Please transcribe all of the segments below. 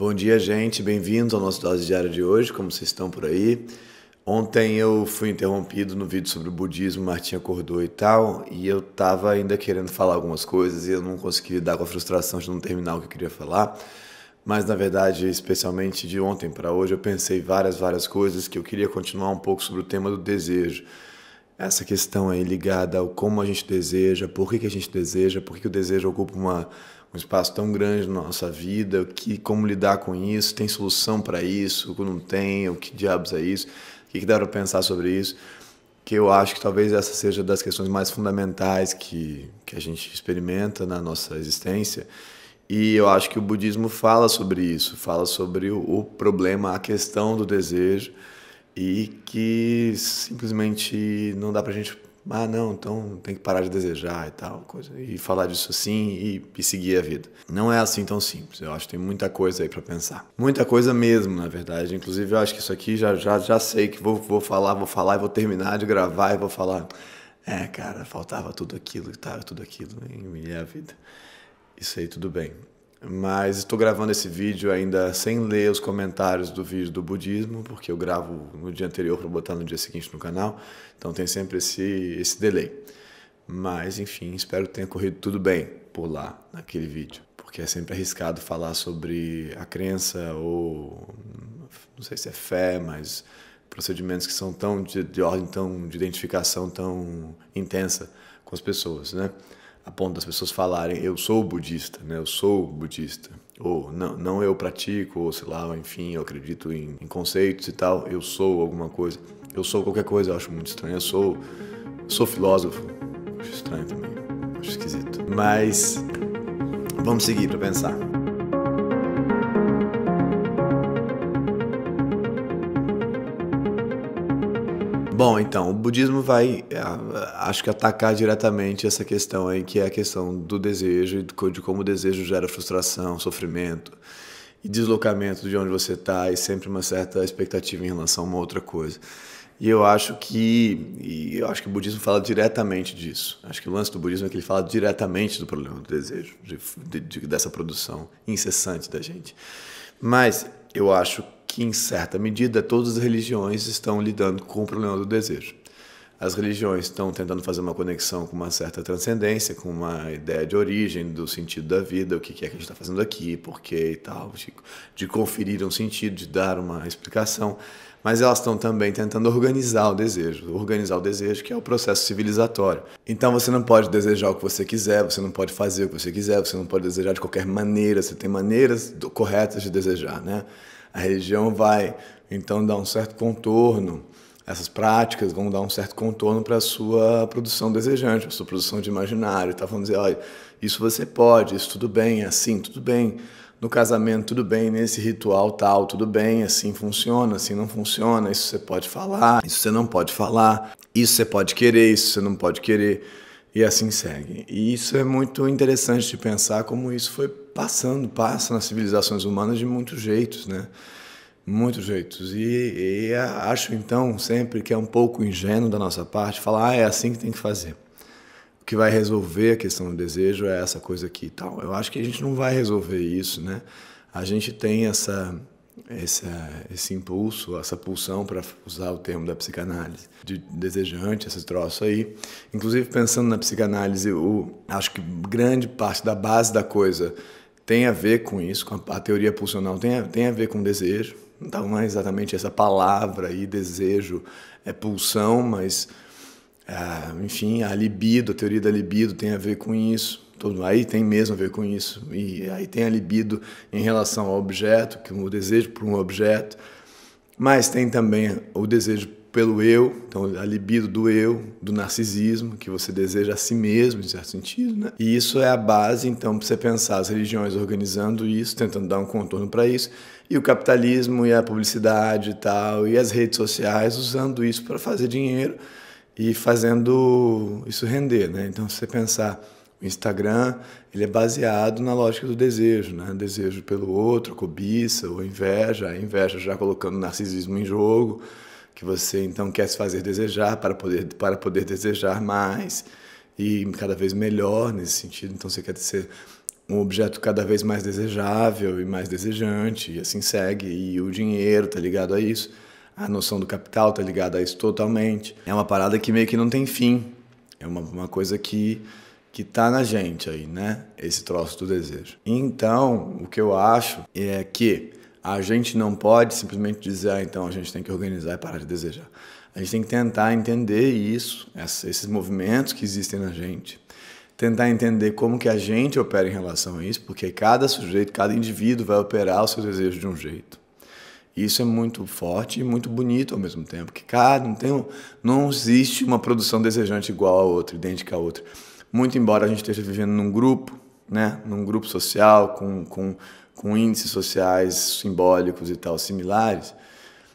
Bom dia, gente. Bem-vindos ao nosso Dose Diária de hoje. Como vocês estão por aí? Ontem eu fui interrompido no vídeo sobre o budismo, o Martim acordou e tal, e eu tava ainda querendo falar algumas coisas e eu não consegui lidar com a frustração de não terminar o que eu queria falar. Mas, na verdade, especialmente de ontem para hoje, eu pensei várias coisas que eu queria continuar um pouco sobre o tema do desejo. Essa questão aí ligada ao como a gente deseja, por que a gente deseja, por que o desejo ocupa um espaço tão grande na nossa vida, como lidar com isso, tem solução para isso, não tem, o que diabos é isso, o que dá para pensar sobre isso, que eu acho que talvez essa seja das questões mais fundamentais que a gente experimenta na nossa existência. E eu acho que o budismo fala sobre isso, fala sobre o problema, a questão do desejo, e que simplesmente não dá pra gente, não, então tem que parar de desejar e tal, coisa, e falar disso assim e seguir a vida. Não é assim tão simples, eu acho que tem muita coisa aí pra pensar. Muita coisa mesmo, na verdade. Inclusive eu acho que isso aqui já sei que vou falar e vou terminar de gravar e vou falar, cara, faltava tudo aquilo, estava tudo aquilo em minha vida. Isso aí tudo bem. Mas estou gravando esse vídeo ainda sem ler os comentários do vídeo do budismo, porque eu gravo no dia anterior para botar no dia seguinte no canal, então tem sempre esse delay. Mas, enfim, espero que tenha corrido tudo bem por lá, naquele vídeo, porque é sempre arriscado falar sobre a crença ou, não sei se é fé, mas procedimentos que são tão de ordem, de identificação tão intensa com as pessoas, né? A ponto das pessoas falarem, eu sou budista, né? Eu sou budista. Ou não eu pratico, ou sei lá, enfim, eu acredito em conceitos e tal, eu sou alguma coisa. Eu sou qualquer coisa, eu acho muito estranho. Eu sou filósofo, acho estranho também, acho esquisito. Mas vamos seguir para pensar. Bom, então, o budismo vai, acho que atacar diretamente essa questão aí, que é a questão do desejo e de como o desejo gera frustração, sofrimento e deslocamento de onde você está e sempre uma certa expectativa em relação a uma outra coisa. E eu acho que o budismo fala diretamente disso. Acho que o lance do budismo é que ele fala diretamente do problema do desejo, dessa produção incessante da gente. Mas eu acho que, em certa medida, todas as religiões estão lidando com o problema do desejo. As religiões estão tentando fazer uma conexão com uma certa transcendência, com uma ideia de origem, do sentido da vida, o que é que a gente está fazendo aqui, por quê e tal, de conferir um sentido, de dar uma explicação. Mas elas estão também tentando organizar o desejo, que é o processo civilizatório. Então você não pode desejar o que você quiser, você não pode fazer o que você quiser, você não pode desejar de qualquer maneira, você tem maneiras corretas de desejar, né? A religião vai, então, dar um certo contorno, essas práticas vão dar um certo contorno para a sua produção desejante, para a sua produção de imaginário. Tá? Vão dizer, olha, isso você pode, isso tudo bem, assim, tudo bem. No casamento, tudo bem, nesse ritual tal, tudo bem, assim funciona, assim não funciona, isso você pode falar, isso você não pode falar, isso você pode querer, isso você não pode querer, e assim segue. E isso é muito interessante de pensar como isso passa nas civilizações humanas de muitos jeitos, né? Muitos jeitos. E acho, então, sempre que é um pouco ingênuo da nossa parte falar, é assim que tem que fazer. O que vai resolver a questão do desejo é essa coisa aqui e tal. Eu acho que a gente não vai resolver isso, né? A gente tem esse impulso, essa pulsão, para usar o termo da psicanálise, de desejante, esse troço aí. Inclusive, pensando na psicanálise, acho que grande parte da base da coisa tem a ver com isso, com a teoria pulsional tem a ver com desejo. Não é exatamente essa palavra aí, desejo, é pulsão, mas, enfim, a libido, a teoria da libido tem a ver com isso. Aí tem mesmo a ver com isso. E aí tem a libido em relação ao objeto, que é o desejo por um objeto, mas tem também o desejo pelo eu, então a libido do eu, do narcisismo, que você deseja a si mesmo, em certo sentido, né? E isso é a base, então, para você pensar as religiões organizando isso, tentando dar um contorno para isso, e o capitalismo e a publicidade e tal, e as redes sociais usando isso para fazer dinheiro e fazendo isso render, né? Então, se você pensar, o Instagram, ele é baseado na lógica do desejo, né? Desejo pelo outro, cobiça, ou a inveja já colocando o narcisismo em jogo, que você então quer se fazer desejar para poder desejar mais e cada vez melhor nesse sentido. Então você quer ser um objeto cada vez mais desejável e mais desejante, e assim segue, e o dinheiro tá ligado a isso, a noção do capital tá ligada a isso totalmente. É uma parada que meio que não tem fim, é uma coisa que tá na gente aí, né? Esse troço do desejo. Então, o que eu acho é que a gente não pode simplesmente dizer, então a gente tem que organizar e parar de desejar. A gente tem que tentar entender isso, esses movimentos que existem na gente, tentar entender como que a gente opera em relação a isso, porque cada sujeito, cada indivíduo vai operar o seu desejo de um jeito. Isso é muito forte e muito bonito ao mesmo tempo, que não existe uma produção desejante igual a outra, idêntica a outra. Muito embora a gente esteja vivendo num grupo, né? Num grupo social, com índices sociais simbólicos e tal, similares,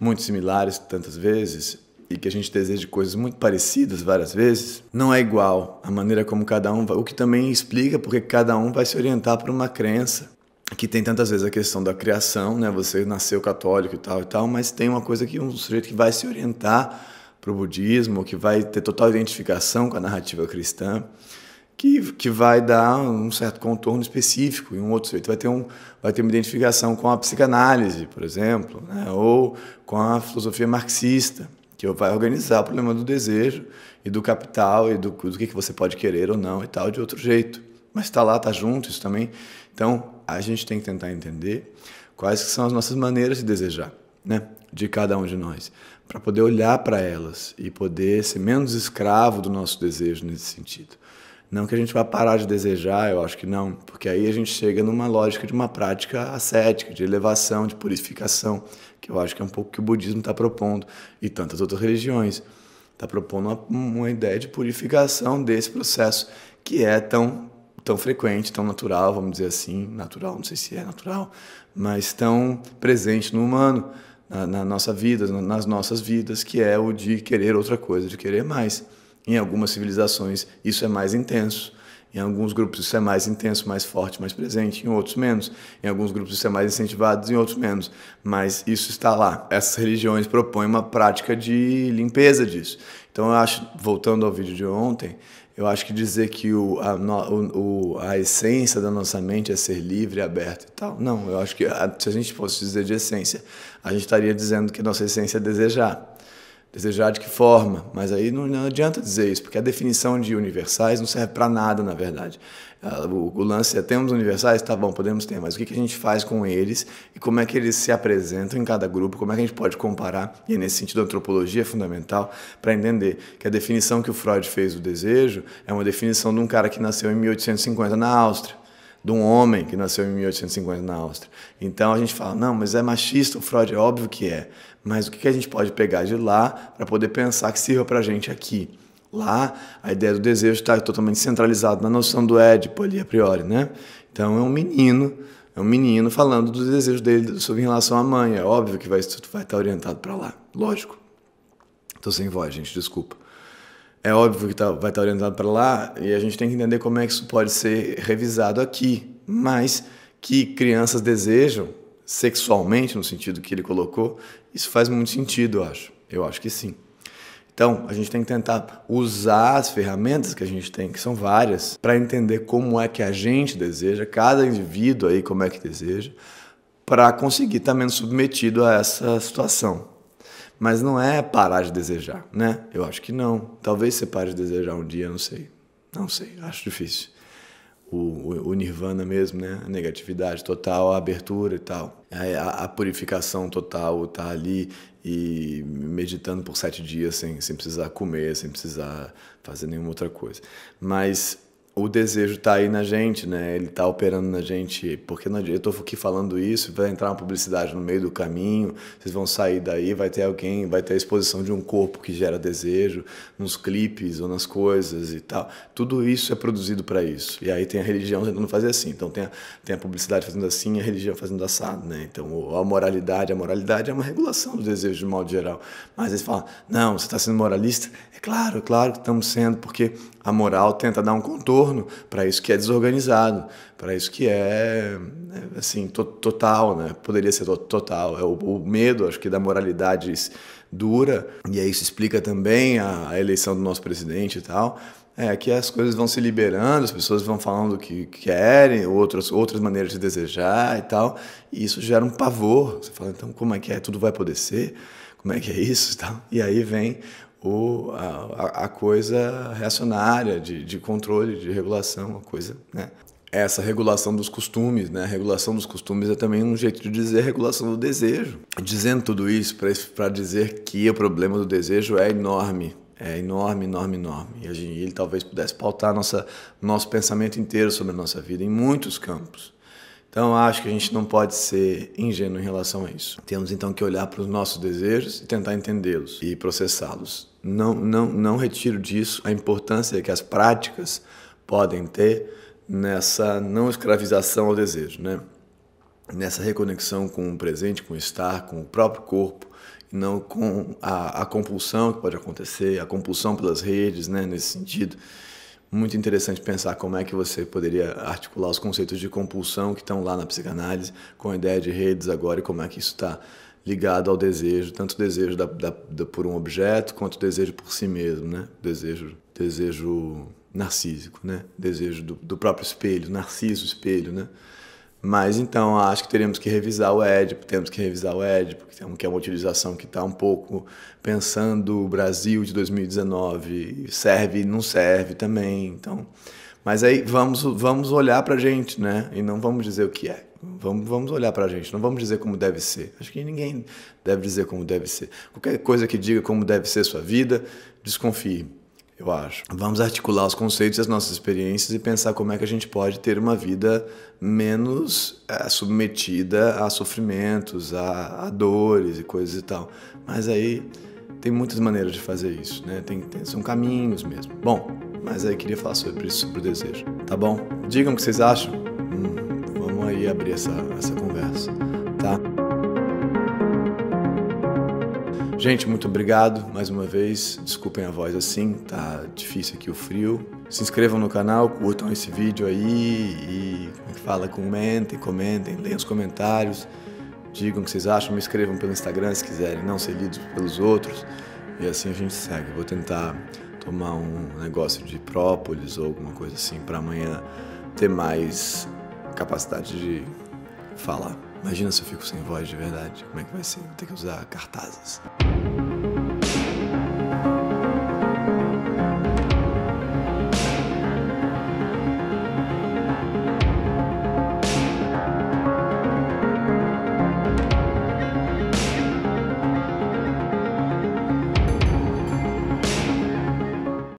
muito similares tantas vezes, e que a gente deseja coisas muito parecidas várias vezes, não é igual a maneira como cada um vai, o que também explica porque cada um vai se orientar por uma crença, que tem tantas vezes a questão da criação, né? Você nasceu católico e tal, mas tem uma coisa que um sujeito que vai se orientar para o budismo, que vai ter total identificação com a narrativa cristã, que vai dar um certo contorno específico, e um outro sujeito vai ter uma identificação com a psicanálise, por exemplo, né? Ou com a filosofia marxista, que vai organizar o problema do desejo e do capital e do que você pode querer ou não e tal, de outro jeito. Mas está lá, está junto, isso também. Então, a gente tem que tentar entender quais são as nossas maneiras de desejar, né? De cada um de nós, para poder olhar para elas e poder ser menos escravo do nosso desejo nesse sentido. Não que a gente vá parar de desejar, eu acho que não, porque aí a gente chega numa lógica de uma prática ascética, de elevação, de purificação, que eu acho que é um pouco que o budismo está propondo, e tantas outras religiões. Está propondo uma ideia de purificação desse processo, que é tão frequente, tão natural, vamos dizer assim, natural, não sei se é natural, mas tão presente no humano, na nossa vida, nas nossas vidas, que é o de querer outra coisa, de querer mais. Em algumas civilizações isso é mais intenso, em alguns grupos isso é mais intenso, mais forte, mais presente, em outros menos. Em alguns grupos isso é mais incentivado, em outros menos. Mas isso está lá. Essas religiões propõem uma prática de limpeza disso. Então eu acho, voltando ao vídeo de ontem, eu acho que dizer que a essência da nossa mente é ser livre, aberto e tal. Não, eu acho que se a gente fosse dizer de essência, a gente estaria dizendo que a nossa essência é desejar. Desejar de que forma? Mas aí não adianta dizer isso, porque a definição de universais não serve para nada, na verdade. O lance é, temos universais? Tá bom, podemos ter, mas o que a gente faz com eles e como é que eles se apresentam em cada grupo, como é que a gente pode comparar? E nesse sentido a antropologia é fundamental para entender que a definição que o Freud fez do desejo é uma definição de um cara que nasceu em 1850 na Áustria, de um homem que nasceu em 1850 na Áustria. Então a gente fala, não, mas é machista o Freud, é óbvio que é. Mas o que a gente pode pegar de lá para poder pensar que sirva para a gente aqui? Lá, a ideia do desejo está totalmente centralizada na noção do Édipo ali, a priori, né? Então é um menino falando do desejo dele sobre relação à mãe. É óbvio que vai estar orientado para lá, lógico. Estou sem voz, gente, desculpa. É óbvio que vai estar orientado para lá e a gente tem que entender como é que isso pode ser revisado aqui. Mas que crianças desejam sexualmente, no sentido que ele colocou, isso faz muito sentido, eu acho. Eu acho que sim. Então, a gente tem que tentar usar as ferramentas que a gente tem, que são várias, para entender como é que a gente deseja, cada indivíduo aí como é que deseja, para conseguir estar menos submetido a essa situação. Mas não é parar de desejar, né? Eu acho que não. Talvez você pare de desejar um dia, não sei. Não sei, acho difícil. O nirvana mesmo, né? A negatividade total, a abertura e tal. A purificação total, tá ali e meditando por 7 dias sem precisar comer, sem precisar fazer nenhuma outra coisa. Mas o desejo está aí na gente, né? Ele está operando na gente, porque eu estou aqui falando isso, vai entrar uma publicidade no meio do caminho, vocês vão sair daí, vai ter alguém, vai ter a exposição de um corpo que gera desejo, nos clipes ou nas coisas e tal. Tudo isso é produzido para isso. E aí tem a religião tentando fazer assim. Então tem a publicidade fazendo assim e a religião fazendo assado, né? Então a moralidade é uma regulação do desejo de modo geral. Mas eles falam, não, você está sendo moralista? É claro que estamos sendo, porque a moral tenta dar um contorno para isso que é desorganizado, para isso que é assim, total, né? Poderia ser total. É o medo, acho que, da moralidade dura, e aí isso explica também a eleição do nosso presidente e tal. que as coisas vão se liberando, as pessoas vão falando o que querem, outras maneiras de desejar e tal, e isso gera um pavor. Você fala, então como é que é? Tudo vai poder ser? Como é que é isso? E aí vem a coisa reacionária de controle, de regulação, a coisa, né? Essa regulação dos costumes, né? A regulação dos costumes é também um jeito de dizer regulação do desejo. Dizendo tudo isso para dizer que o problema do desejo é enorme. É enorme, enorme, enorme. E ele talvez pudesse pautar nosso pensamento inteiro sobre a nossa vida em muitos campos. Então, acho que a gente não pode ser ingênuo em relação a isso. Temos, então, que olhar para os nossos desejos e tentar entendê-los e processá-los. Não retiro disso a importância que as práticas podem ter nessa não escravização ao desejo, né? Nessa reconexão com o presente, com o estar, com o próprio corpo, e não com a compulsão que pode acontecer, a compulsão pelas redes, né? Nesse sentido. Muito interessante pensar como é que você poderia articular os conceitos de compulsão que estão lá na psicanálise com a ideia de redes agora e como é que isso está ligado ao desejo, tanto o desejo por um objeto quanto o desejo por si mesmo, né? Desejo narcísico, né? Desejo do próprio espelho, narciso espelho, né? Mas então acho que temos que revisar o Édipo, que é uma utilização que está um pouco pensando o Brasil de 2019, serve e não serve também. Então, mas aí vamos olhar para a gente, né? E não vamos dizer o que é. Vamos olhar para a gente, não vamos dizer como deve ser. Acho que ninguém deve dizer como deve ser. Qualquer coisa que diga como deve ser sua vida, desconfie. Eu acho. Vamos articular os conceitos e as nossas experiências e pensar como é que a gente pode ter uma vida menos submetida a sofrimentos, a dores e coisas e tal. Mas aí tem muitas maneiras de fazer isso, né? São caminhos mesmo. Bom, mas aí queria falar sobre isso, sobre o desejo. Tá bom? Digam o que vocês acham. Vamos aí abrir essa conversa, tá? Gente, muito obrigado mais uma vez. Desculpem a voz assim, tá difícil aqui o frio. Se inscrevam no canal, curtam esse vídeo aí e, como é que fala, comentem, leiam os comentários. Digam o que vocês acham, me escrevam pelo Instagram se quiserem não ser lidos pelos outros. E assim a gente segue. Vou tentar tomar um negócio de própolis ou alguma coisa assim para amanhã ter mais capacidade de falar. Imagina se eu fico sem voz de verdade, como é que vai ser? Vou ter que usar cartazes.